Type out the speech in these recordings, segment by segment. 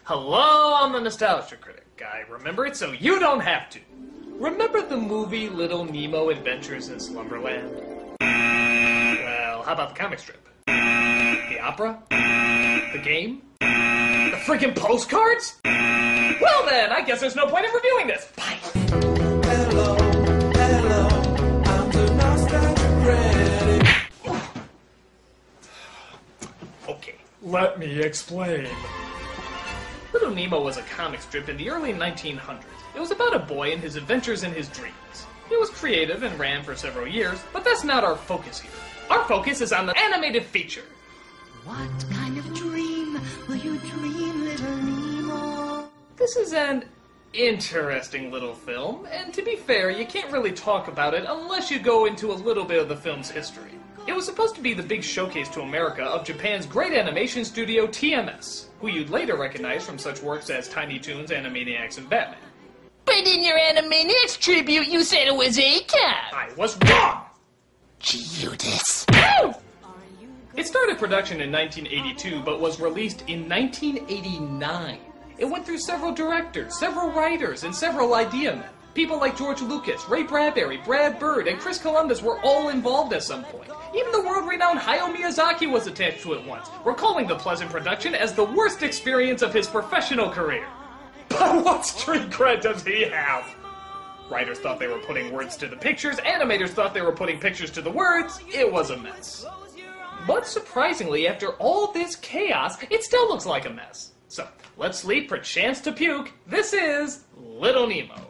Hello, I'm the Nostalgia Critic. I remember it so you don't have to. Remember the movie Little Nemo Adventures in Slumberland? Well, how about the comic strip? The opera? The game? The freaking postcards? Well then, I guess there's no point in reviewing this. Bye. Hello, I'm the Nostalgia Critic. Okay, let me explain. Little Nemo was a comic strip in the early 1900s. It was about a boy and his adventures in his dreams. It was creative and ran for several years, but that's not our focus here. Our focus is on the animated feature. What kind of dream will you dream, little Nemo? This is an interesting little film, and to be fair, you can't really talk about it unless you go into a little bit of the film's history. It was supposed to be the big showcase to America of Japan's great animation studio TMS, who you'd later recognize from such works as Tiny Toons, Animaniacs, and Batman. But in your Animaniacs tribute, you said it was A-Cab. I was wrong! Judas. It started production in 1982, but was released in 1989. It went through several directors, several writers, and several idea men. People like George Lucas, Ray Bradbury, Brad Bird, and Chris Columbus were all involved at some point. Even the world-renowned Hayao Miyazaki was attached to it once, recalling the pleasant production as the worst experience of his professional career. But what street cred does he have? Writers thought they were putting words to the pictures, animators thought they were putting pictures to the words. It was a mess. But surprisingly, after all this chaos, it still looks like a mess. So, let's sleep perchance to puke. This is Little Nemo.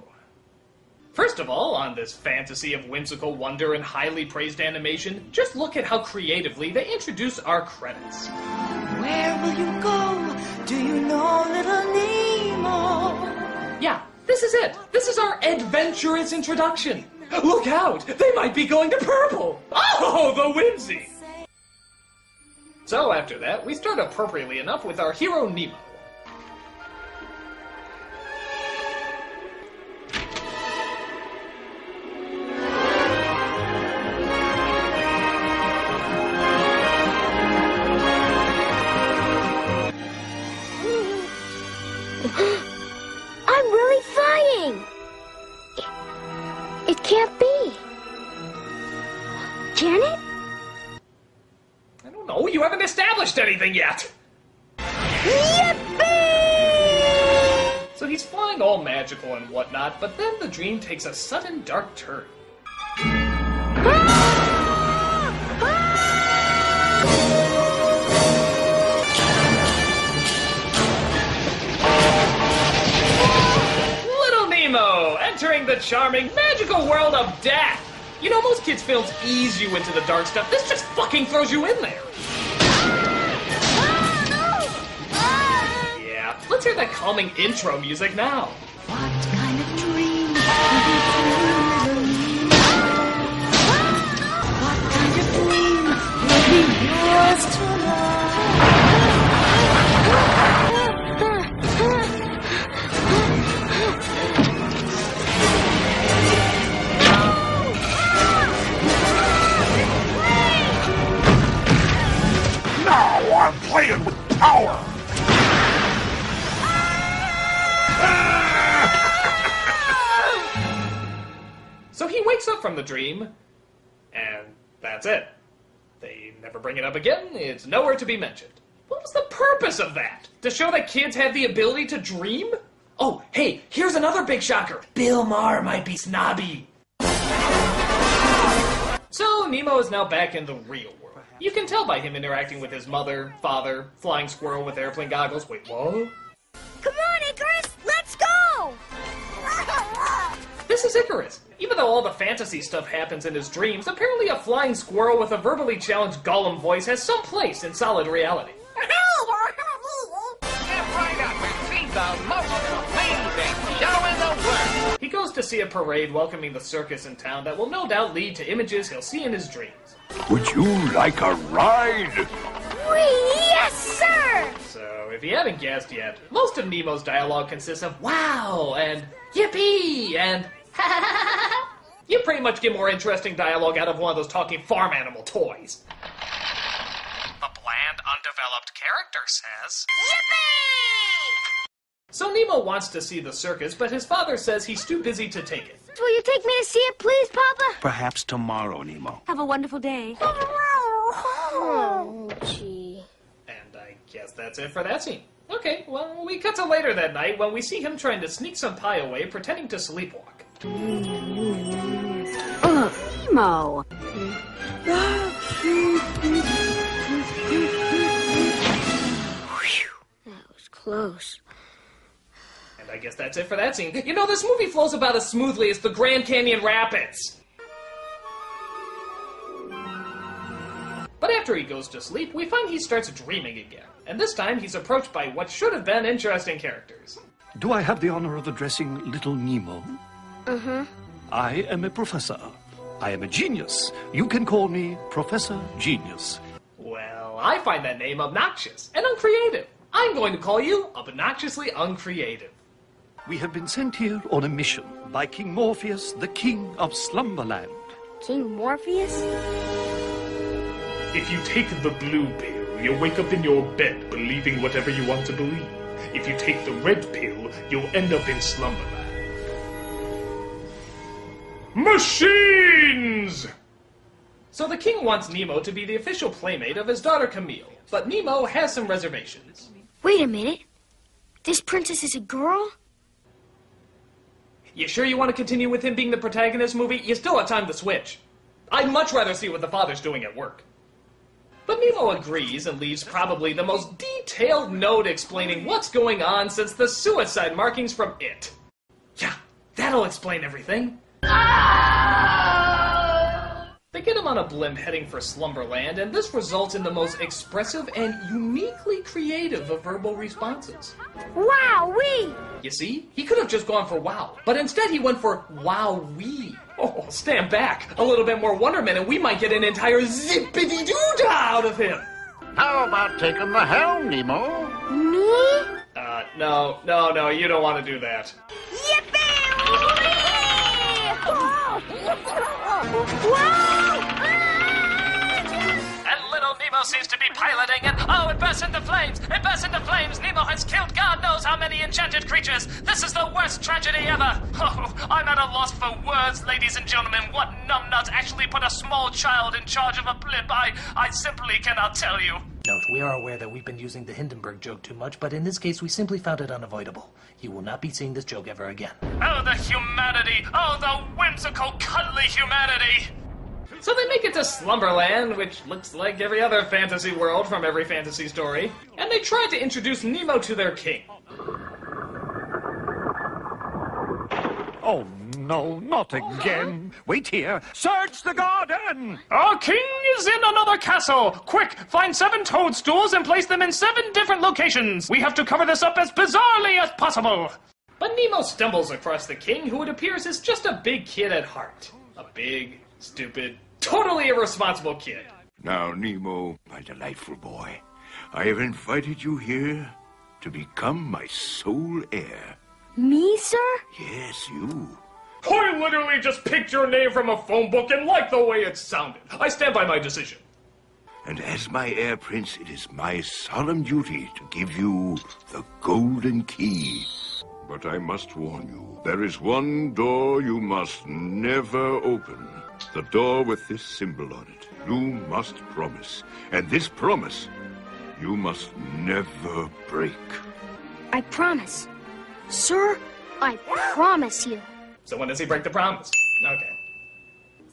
First of all, on this fantasy of whimsical wonder and highly praised animation, just look at how creatively they introduce our credits. Where will you go? Do you know, little Nemo? Yeah, this is it. This is our adventurous introduction. Look out! They might be going to purple! Oh, the whimsy! So after that, we start appropriately enough with our hero Nemo. I'm really flying! It can't be. Janet? I don't know, you haven't established anything yet! Yippee! So he's flying all magical and whatnot, but then the dream takes a sudden dark turn. Little Nemo, entering the charming, magical world of death! You know, most kids' films ease you into the dark stuff. This just fucking throws you in there. Yeah, let's hear that calming intro music now. What kind of dream will you dream, little Nemo? What kind of dream will be yours tonight? Now I'm playing with power! So he wakes up from the dream, and that's it. They never bring it up again, it's nowhere to be mentioned. What was the purpose of that? To show that kids have the ability to dream? Oh, hey, here's another big shocker. Bill Maher might be snobby. So Nemo is now back in the real world. You can tell by him interacting with his mother, father, flying squirrel with airplane goggles. Wait, what? Come on, Icarus, let's go! This is Icarus. Even though all the fantasy stuff happens in his dreams, apparently a flying squirrel with a verbally challenged Gollum voice has some place in solid reality. Step right up and see the most amazing show in the world. He goes to see a parade welcoming the circus in town that will no doubt lead to images he'll see in his dreams. Would you like a ride? Yes, sir! So, if you haven't guessed yet, most of Nemo's dialogue consists of wow and yippee and ha ha ha ha. You pretty much get more interesting dialogue out of one of those talking farm animal toys. The bland, undeveloped character says, Yippee! So Nemo wants to see the circus, but his father says he's too busy to take it. Will you take me to see it, please, Papa? Perhaps tomorrow, Nemo. Have a wonderful day. Oh, gee. And I guess that's it for that scene. Okay, well, we cut to later that night when we see him trying to sneak some pie away, pretending to sleepwalk. Nemo. That was close. And I guess that's it for that scene. You know, this movie flows about as smoothly as the Grand Canyon Rapids. But after he goes to sleep, we find he starts dreaming again. And this time, he's approached by what should have been interesting characters. Do I have the honor of addressing little Nemo? Mm-hmm. I am a professor. I am a genius. You can call me Professor Genius. Well, I find that name obnoxious and uncreative. I'm going to call you obnoxiously uncreative. We have been sent here on a mission by King Morpheus, the king of Slumberland. King Morpheus? If you take the blue pill, you'll wake up in your bed believing whatever you want to believe. If you take the red pill, you'll end up in Slumberland. Machines! So the king wants Nemo to be the official playmate of his daughter Camille, but Nemo has some reservations. Wait a minute. This princess is a girl? You sure you want to continue with him being the protagonist, movie? You still have time to switch. I'd much rather see what the father's doing at work. But Nemo agrees and leaves probably the most detailed note explaining what's going on since the suicide markings from It. Yeah, that'll explain everything. They get him on a blimp heading for Slumberland, and this results in the most expressive and uniquely creative of verbal responses. Wow-wee! You see, he could have just gone for wow, but instead he went for wow-wee. Oh, stand back. A little bit more wonderment and we might get an entire zippity-doo-dah out of him. How about taking the helm, Nemo? Me? No, you don't want to do that. And little Nemo seems to be piloting it. Oh, it bursts into flames! It bursts into flames! Nemo has killed God knows how many enchanted creatures! This is the worst tragedy ever! Oh, I'm at a loss for words, ladies and gentlemen. What numbnuts actually put a small child in charge of a blimp? I simply cannot tell you. Note, we are aware that we've been using the Hindenburg joke too much, but in this case we simply found it unavoidable. You will not be seeing this joke ever again. Oh, the humanity! Oh, the whimsical, cuddly humanity! So they make it to Slumberland, which looks like every other fantasy world from every fantasy story, and they try to introduce Nemo to their king. Oh, no, not again. Wait here. Search the garden! Our king is in another castle! Quick, find 7 toadstools and place them in 7 different locations! We have to cover this up as bizarrely as possible! But Nemo stumbles across the king, who it appears is just a big kid at heart. A big, stupid, totally irresponsible kid. Now, Nemo, my delightful boy, I have invited you here to become my sole heir. Me, sir? Yes, you. I literally just picked your name from a phone book and liked the way it sounded. I stand by my decision. And as my heir prince, it is my solemn duty to give you the golden key. But I must warn you, there is one door you must never open. The door with this symbol on it. You must promise. And this promise, you must never break. I promise. Sir, I promise you. So when does he break the promise? Okay.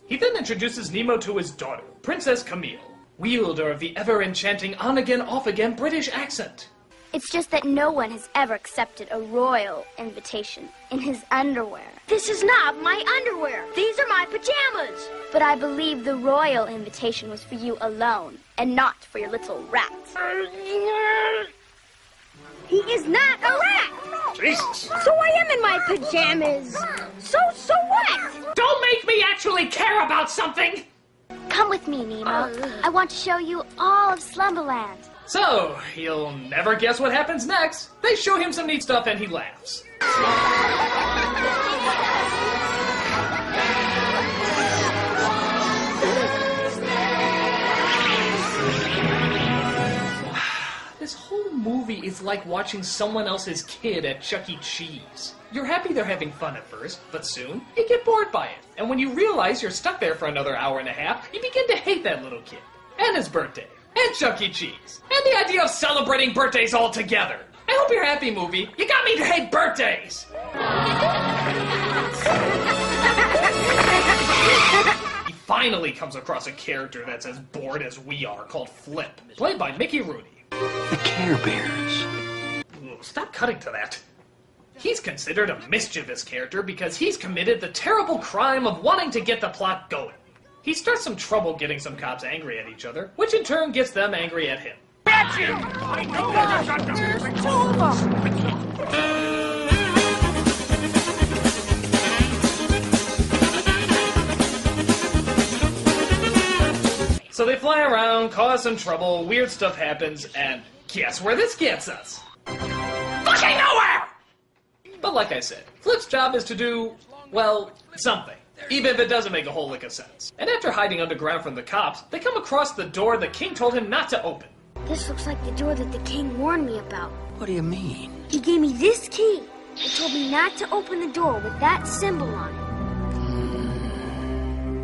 He then introduces Nemo to his daughter, Princess Camille, wielder of the ever-enchanting on-again, off-again British accent. It's just that no one has ever accepted a royal invitation in his underwear. This is not my underwear. These are my pajamas. But I believe the royal invitation was for you alone, and not for your little rat. He is not a rat. Jesus. So I am in my pajamas. So what? Don't make me actually care about something! Come with me, Nemo. I want to show you all of Slumberland. So, he'll never guess what happens next. They show him some neat stuff and he laughs. This This whole movie is like watching someone else's kid at Chuck E. Cheese. You're happy they're having fun at first, but soon you get bored by it. And when you realize you're stuck there for another hour and a half, you begin to hate that little kid, and his birthday, and Chuck E. Cheese, and the idea of celebrating birthdays all together. I hope you're happy, movie. You got me to hate birthdays! He finally comes across a character that's as bored as we are, called Flip, played by Mickey Rooney. The Care Bears. Ooh, stop cutting to that. He's considered a mischievous character because he's committed the terrible crime of wanting to get the plot going. He starts some trouble getting some cops angry at each other, which in turn gets them angry at him. Catch him! I know So they fly around, cause some trouble, weird stuff happens, and guess where this gets us? Fucking nowhere! But like I said, Flip's job is to do, well, something. Even if it doesn't make a whole lick of sense. And after hiding underground from the cops, they come across the door the king told him not to open. This looks like the door that the king warned me about. What do you mean? He gave me this key. He told me not to open the door with that symbol on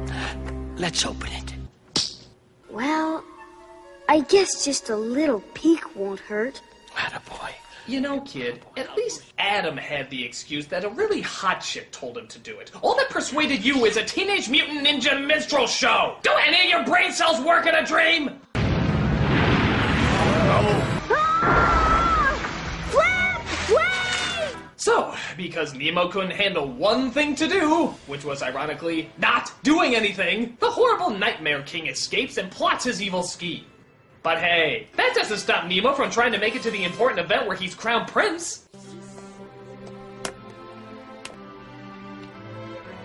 it. Let's open it. Well, I guess just a little peek won't hurt. Attaboy. You know, kid, at least Adam had the excuse that a really hot chick told him to do it. All that persuaded you is a Teenage Mutant Ninja minstrel show! Do any of your brain cells work in a dream? So, because Nemo couldn't handle one thing to do, which was ironically not doing anything, the horrible Nightmare King escapes and plots his evil scheme. But hey, that doesn't stop Nemo from trying to make it to the important event where he's crowned prince.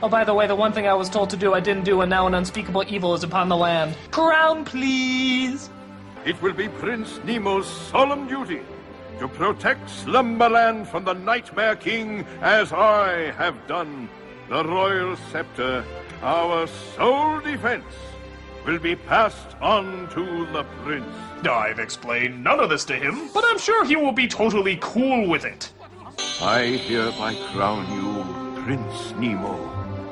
Oh, by the way, the one thing I was told to do I didn't do, and now an unspeakable evil is upon the land. Crown, please! It will be Prince Nemo's solemn duty to protect Slumberland from the Nightmare King as I have done. The royal scepter, our sole defense, will be passed on to the prince. I've explained none of this to him, but I'm sure he will be totally cool with it. I hereby crown you Prince Nemo,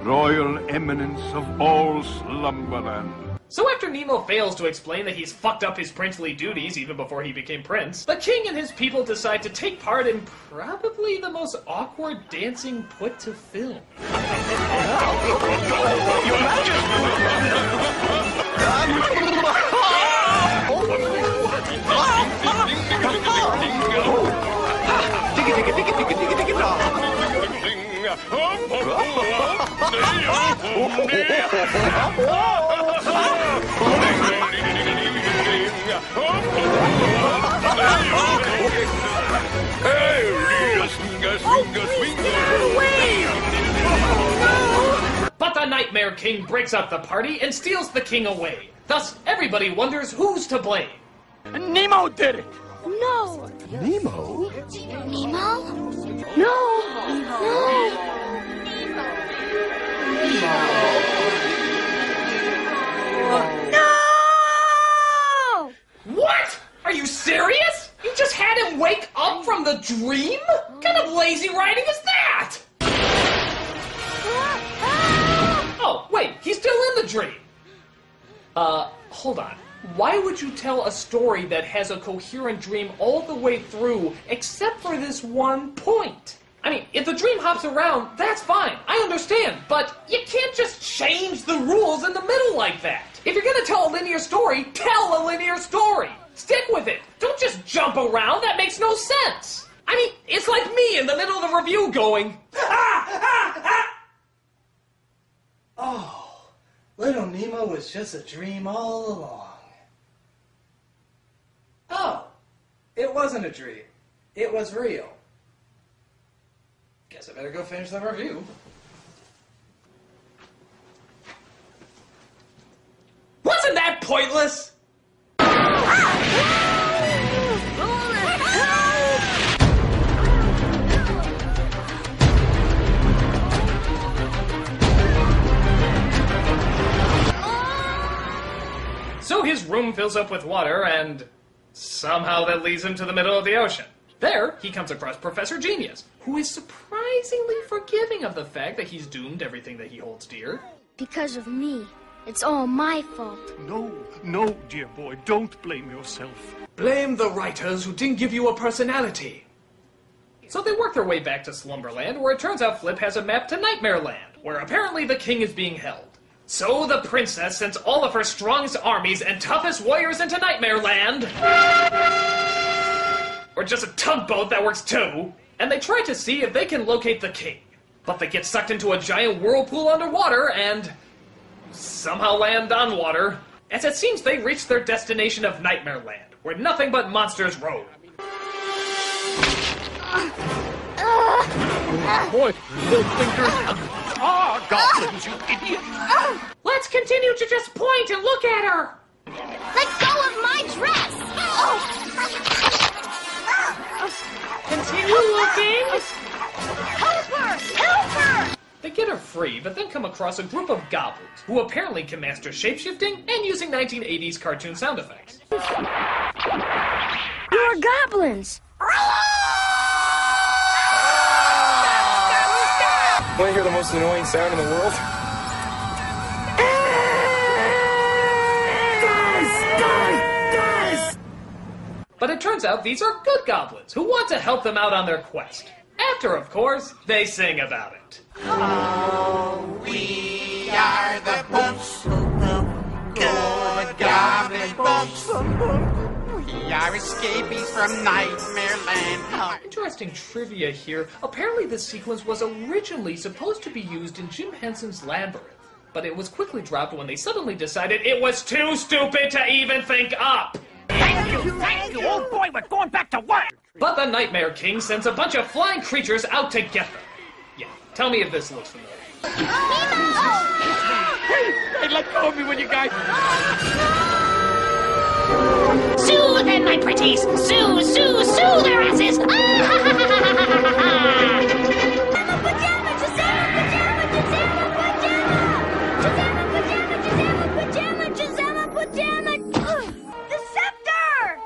royal eminence of all Slumberland. So after Nemo fails to explain that he's fucked up his princely duties even before he became prince, the king and his people decide to take part in probably the most awkward dancing put to film. Your But the Nightmare King breaks up the party and steals the king away. Thus, everybody wonders who's to blame. Nemo did it! No! Nemo? Nemo? No! No! No! What? Are you serious? You just had him wake up from the dream? What kind of lazy writing is that? Oh, wait, he's still in the dream. Hold on. Why would you tell a story that has a coherent dream all the way through except for this one point? I mean, if the dream hops around, that's fine. I understand. But you can't just change the rules in the middle like that. If you're gonna tell a linear story, tell a linear story. Stick with it. Don't just jump around. That makes no sense. I mean, it's like me in the middle of the review going, Oh, little Nemo was just a dream all along. Oh, it wasn't a dream. It was real. Guess I better go finish the review. wasn't that pointless? So his room fills up with water, and Somehow that leads him to the middle of the ocean. There, he comes across Professor Genius, who is surprisingly forgiving of the fact that he's doomed everything that he holds dear. Because of me. It's all my fault. No, dear boy, don't blame yourself. Blame the writers who didn't give you a personality. So they work their way back to Slumberland, where it turns out Flip has a map to Nightmare Land, where apparently the king is being held. So the princess sends all of her strongest armies and toughest warriors into Nightmare Land. Or just a tugboat that works too. And they try to see if they can locate the king. But they get sucked into a giant whirlpool underwater and somehow land on water. As it seems they reach their destination of Nightmare Land, where nothing but monsters roam. Boy, little fingers. Ah, goblins, you idiot. Let's continue to just point and look at her. Let go of my dress! Continue looking. Help her! Help her! They get her free, but then come across a group of goblins, who apparently can master shapeshifting and using 1980s cartoon sound effects. You're goblins! Want to hear the most annoying sound in the world? But it turns out these are good goblins who want to help them out on their quest. After, of course, they sing about it. Oh, we are the books, good goblin books. We are escaping from Nightmare Land. Interesting trivia here. Apparently this sequence was originally supposed to be used in Jim Henson's Labyrinth, but it was quickly dropped when they suddenly decided it was too stupid to even think up. Thank you, old boy, we're going back to work. But the Nightmare King sends a bunch of flying creatures out to get them. Yeah, tell me if this looks familiar. Hey, let go of me when you guys... Soothe them, my pretties! Soothe their asses! The scepter!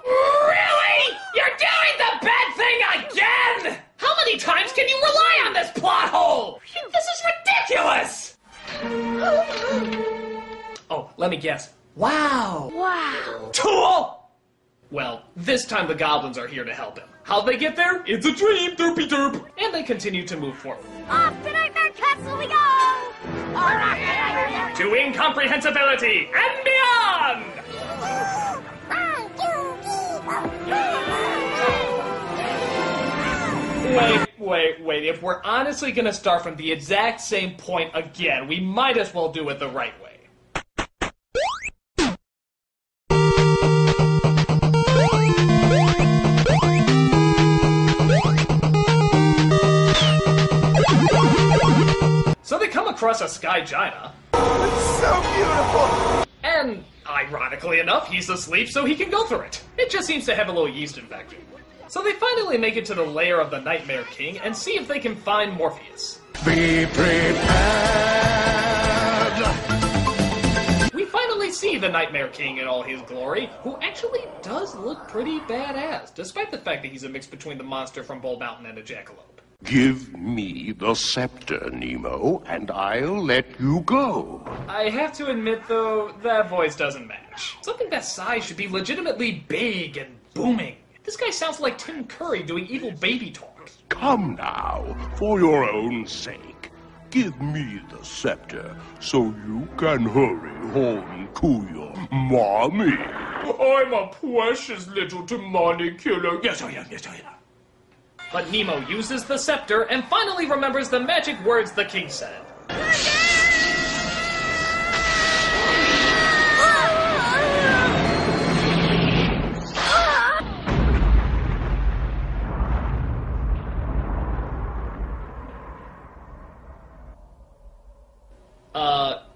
Really? You're doing the bad thing again? How many times can you rely on this plot hole? This is ridiculous! Oh, let me guess. Wow! Wow! Tool! Well, this time the goblins are here to help him. How'd they get there? It's a dream, derpy derp! And they continue to move forward. Off to Nightmare Castle we go! Alright! To incomprehensibility and beyond! Wait. If we're honestly gonna start from the exact same point again, we might as well do it the right way. So they come across a sky giant. It's so beautiful. And, ironically enough, he's asleep so he can go through it. It just seems to have a little yeast infection. So they finally make it to the lair of the Nightmare King and see if they can find Morpheus. Be prepared. We finally see the Nightmare King in all his glory, who actually does look pretty badass, despite the fact that he's a mix between the monster from Bull Mountain and a jackalope. Give me the scepter, Nemo, and I'll let you go. I have to admit, though, that voice doesn't match. Something that size should be legitimately big and booming. This guy sounds like Tim Curry doing evil baby talk. Come now, for your own sake. Give me the scepter so you can hurry home to your mommy. I'm a precious little demonic killer. Yes, I am. But Nemo uses the scepter and finally remembers the magic words the king said.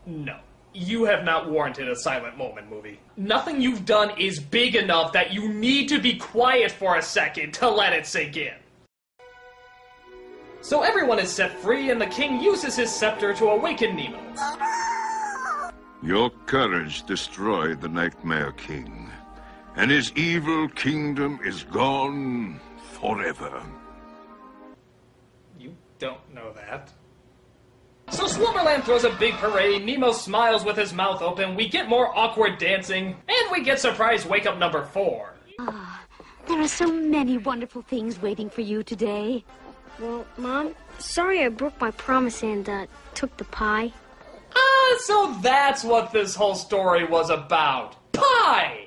No. You have not warranted a silent moment movie. Nothing you've done is big enough that you need to be quiet for a second to let it sink in. So everyone is set free and the king uses his scepter to awaken Nemo. Your courage destroyed the Nightmare King. and his evil kingdom is gone forever. You don't know that. So Slumberland throws a big parade, Nemo smiles with his mouth open, we get more awkward dancing, and we get surprise wake-up number 4. There are so many wonderful things waiting for you today. Well, Mom, sorry I broke my promise and took the pie. So that's what this whole story was about. Pie!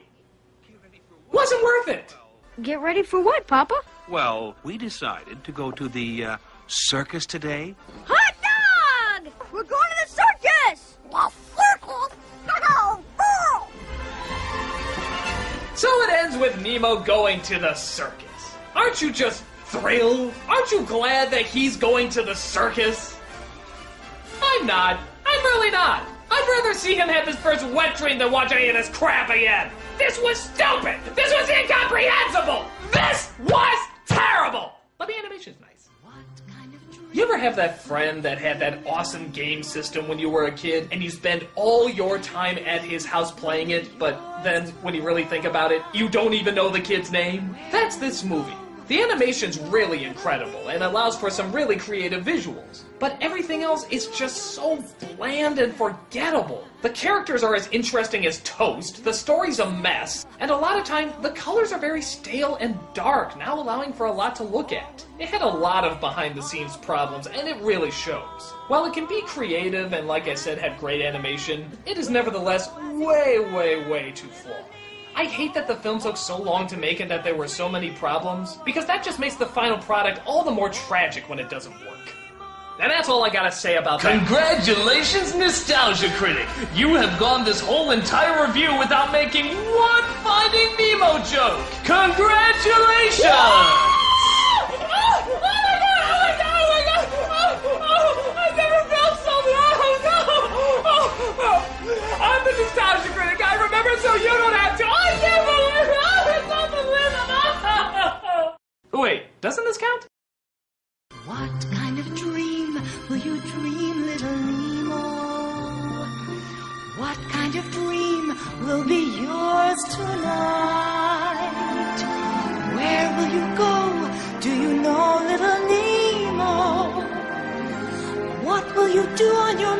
Wasn't worth it. Get ready for what, Papa? Well, we decided to go to the circus today. Hot dog! We're going to the circus! The circus? Oh, cool! So it ends with Nemo going to the circus. Aren't you just thrilled? Aren't you glad that he's going to the circus? I'm not. I'm really not. I'd rather see him have his first wet dream than watch any of this crap again. This was stupid. This was incomprehensible. This was terrible. But the animation's nice. You ever have that friend that had that awesome game system when you were a kid and you spend all your time at his house playing it, but then when you really think about it, you don't even know the kid's name? That's this movie. The animation's really incredible and allows for some really creative visuals. But everything else is just so bland and forgettable. The characters are as interesting as toast, the story's a mess, and a lot of time the colors are very stale and dark, now allowing for a lot to look at. It had a lot of behind-the-scenes problems, and it really shows. While it can be creative and, like I said, have great animation, it is nevertheless way, way, way too flawed. I hate that the film took so long to make and that there were so many problems, because that just makes the final product all the more tragic when it doesn't work. And that's all I gotta say about that. Congratulations, Nostalgia Critic! You have gone this whole entire review without making one Finding Nemo joke! Congratulations! Oh my god! I've never felt so I'm the Nostalgia Critic. I remember so you don't have to. I can't believe it. Wait, doesn't this count? What kind of dream will you dream, little Nemo? What kind of dream will be yours tonight? Where will you go? Do you know, little Nemo? What will you do on your